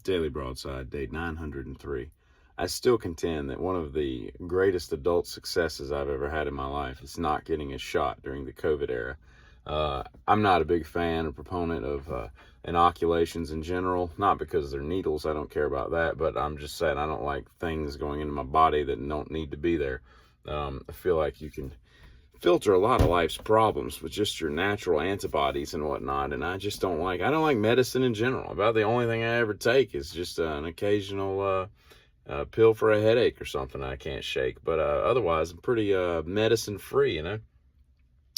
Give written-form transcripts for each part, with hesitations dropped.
Daily Broadside, day 903. I still contend that one of the greatest adult successes I've ever had in my life is not getting a shot during the COVID era. I'm not a big fan or proponent of inoculations in general, not because they're needles, I don't care about that, but I'm just saying I don't like things going into my body that don't need to be there. I feel like you can filter a lot of life's problems with just your natural antibodies and whatnot, and I don't like medicine in general. About the only thing I ever take is just an occasional pill for a headache or something I can't shake, but otherwise I'm pretty medicine free,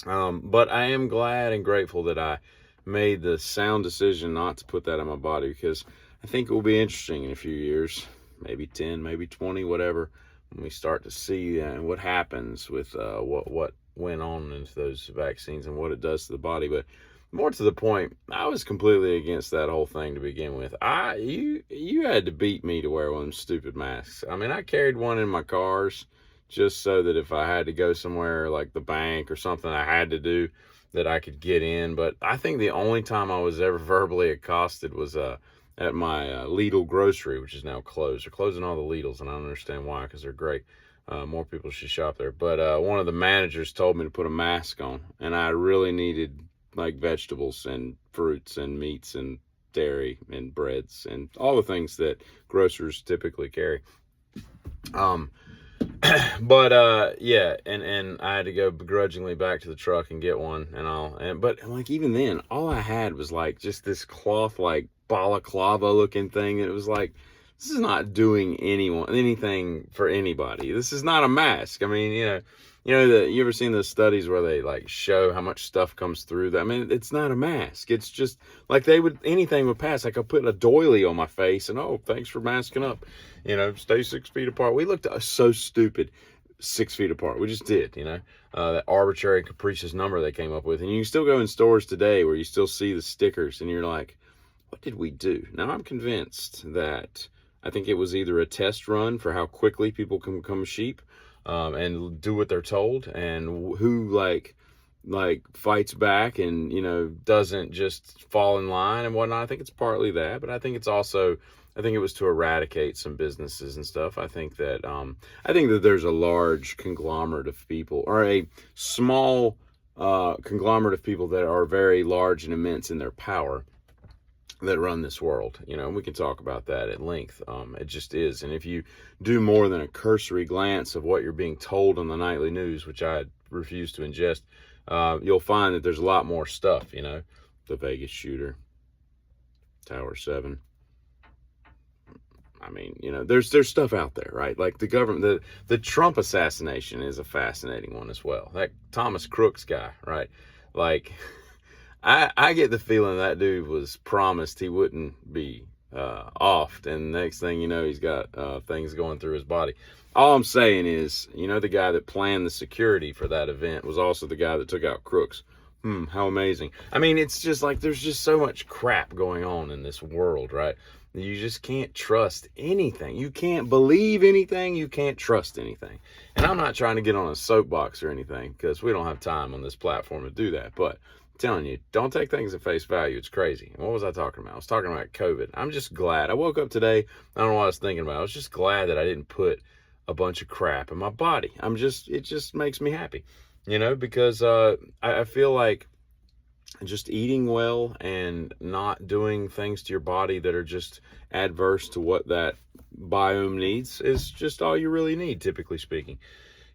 but I am glad and grateful that I made the sound decision not to put that in my body, because I think it will be interesting in a few years, maybe 10, maybe 20, whatever, when we start to see what happens with what went on into those vaccines and what it does to the body. But more to the point, I was completely against that whole thing to begin with. You had to beat me to wear one of them stupid masks. I mean, I carried one in my cars just so that if I had to go somewhere like the bank or something I had to do, that I could get in. But I think the only time I was ever verbally accosted was at my Lidl grocery, which is now closed. They're closing all the Lidls, and I don't understand why, because they're great. More people should shop there. But one of the managers told me to put a mask on, and I really needed like vegetables and fruits and meats and dairy and breads and all the things that grocers typically carry. But yeah, and I had to go begrudgingly back to the truck and get one but like even then, all I had was like just this cloth like balaclava looking thing. It was like, this is not doing anything for anybody. This is not a mask. I mean, you ever seen those studies where they like show how much stuff comes through that? I mean, it's not a mask. It's just like anything would pass. Like I put a doily on my face and, oh, thanks for masking up, stay 6 feet apart. We looked so stupid 6 feet apart. We just did, that arbitrary capricious number they came up with. And you can still go in stores today where you still see the stickers and you're like, what did we do? Now I'm convinced that I think it was either a test run for how quickly people can become sheep, and do what they're told, and who like fights back and doesn't just fall in line and whatnot. I think it's partly that, but I think it was to eradicate some businesses and stuff. I think that there's a large conglomerate of people, or a small conglomerate of people that are very large and immense in their power, that run this world, and we can talk about that at length. It just is. And if you do more than a cursory glance of what you're being told on the nightly news, which I refuse to ingest, you'll find that there's a lot more stuff, the Vegas shooter, Tower 7. I mean, there's stuff out there, right? Like the government, the Trump assassination is a fascinating one as well. That Thomas Crooks guy, right? Like, I get the feeling that dude was promised he wouldn't be offed, and next thing you know, he's got things going through his body. All I'm saying is, the guy that planned the security for that event was also the guy that took out Crooks. How amazing. I mean, it's just like there's just so much crap going on in this world, right? You just can't trust anything. You can't believe anything. You can't trust anything. And I'm not trying to get on a soapbox or anything, because we don't have time on this platform to do that. But telling you, don't take things at face value. It's crazy. And what was I talking about? I was talking about COVID. I'm just glad. I woke up today. I don't know what I was thinking about. I was just glad that I didn't put a bunch of crap in my body. It just makes me happy, because I feel like just eating well and not doing things to your body that are just adverse to what that biome needs is just all you really need, typically speaking.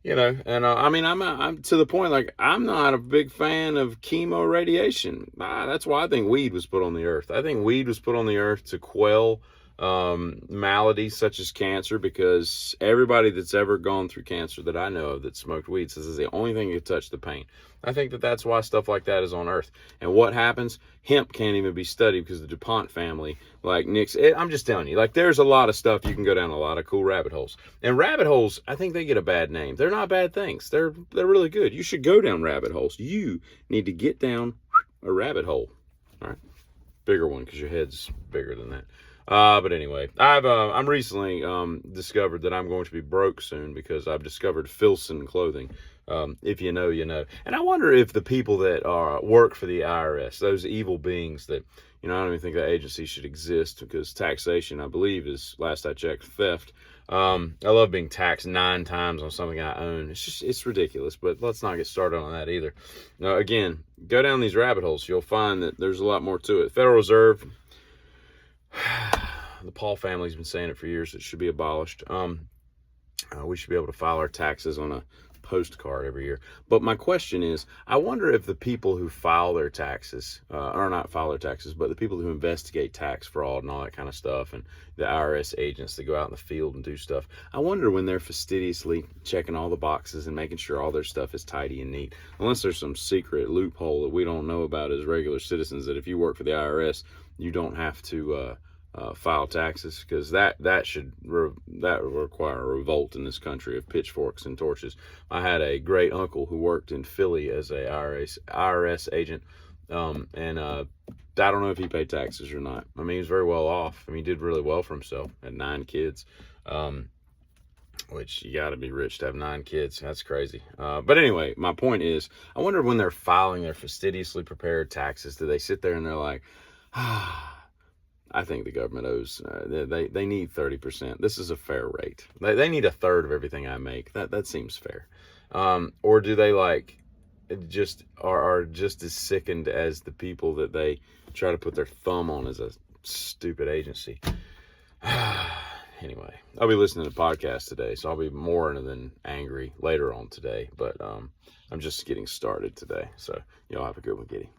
And I mean, I'm to the point, like, I'm not a big fan of chemo radiation. That's why I think weed was put on the earth. I think weed was put on the earth to quell maladies such as cancer, because everybody that's ever gone through cancer that I know of that smoked weed says it's the only thing that can touch the pain. I think that's why stuff like that is on earth. And what happens? Hemp can't even be studied because the DuPont family, like I'm just telling you, like, there's a lot of stuff. You can go down a lot of cool rabbit holes. And rabbit holes, I think they get a bad name. They're not bad things. They're really good. You should go down rabbit holes. You need to get down a rabbit hole. All right. Bigger one, because your head's bigger than that. But anyway, I'm recently discovered that I'm going to be broke soon, because I've discovered Filson clothing. If you know, you know. And I wonder if the people that work for the IRS, those evil beings that, I don't even think that agency should exist, because taxation, I believe, is, last I checked, theft. I love being taxed 9 times on something I own. It's ridiculous, but let's not get started on that either. Now, again, go down these rabbit holes. You'll find that there's a lot more to it. Federal Reserve, the Paul family's been saying it for years. It should be abolished. We should be able to file our taxes on a postcard every year. But my question is, I wonder if the people who file their taxes, or not file their taxes, but the people who investigate tax fraud and all that kind of stuff, and the IRS agents that go out in the field and do stuff, I wonder when they're fastidiously checking all the boxes and making sure all their stuff is tidy and neat, unless there's some secret loophole that we don't know about as regular citizens, that if you work for the IRS, you don't have to file taxes, because that would require a revolt in this country of pitchforks and torches. I had a great uncle who worked in Philly as a IRS agent, and I don't know if he paid taxes or not. I mean, he was very well off. I mean, he did really well for himself. Had 9 kids, which, you got to be rich to have 9 kids. That's crazy. But anyway, my point is, I wonder when they're filing their fastidiously prepared taxes, do they sit there and they're like, I think the government owes, they need 30%. This is a fair rate. They need 1/3 of everything I make. That seems fair. Or do they are just as sickened as the people that they try to put their thumb on as a stupid agency? Anyway, I'll be listening to podcasts today, so I'll be more than angry later on today. But I'm just getting started today. So y'all have a good one, Giddy.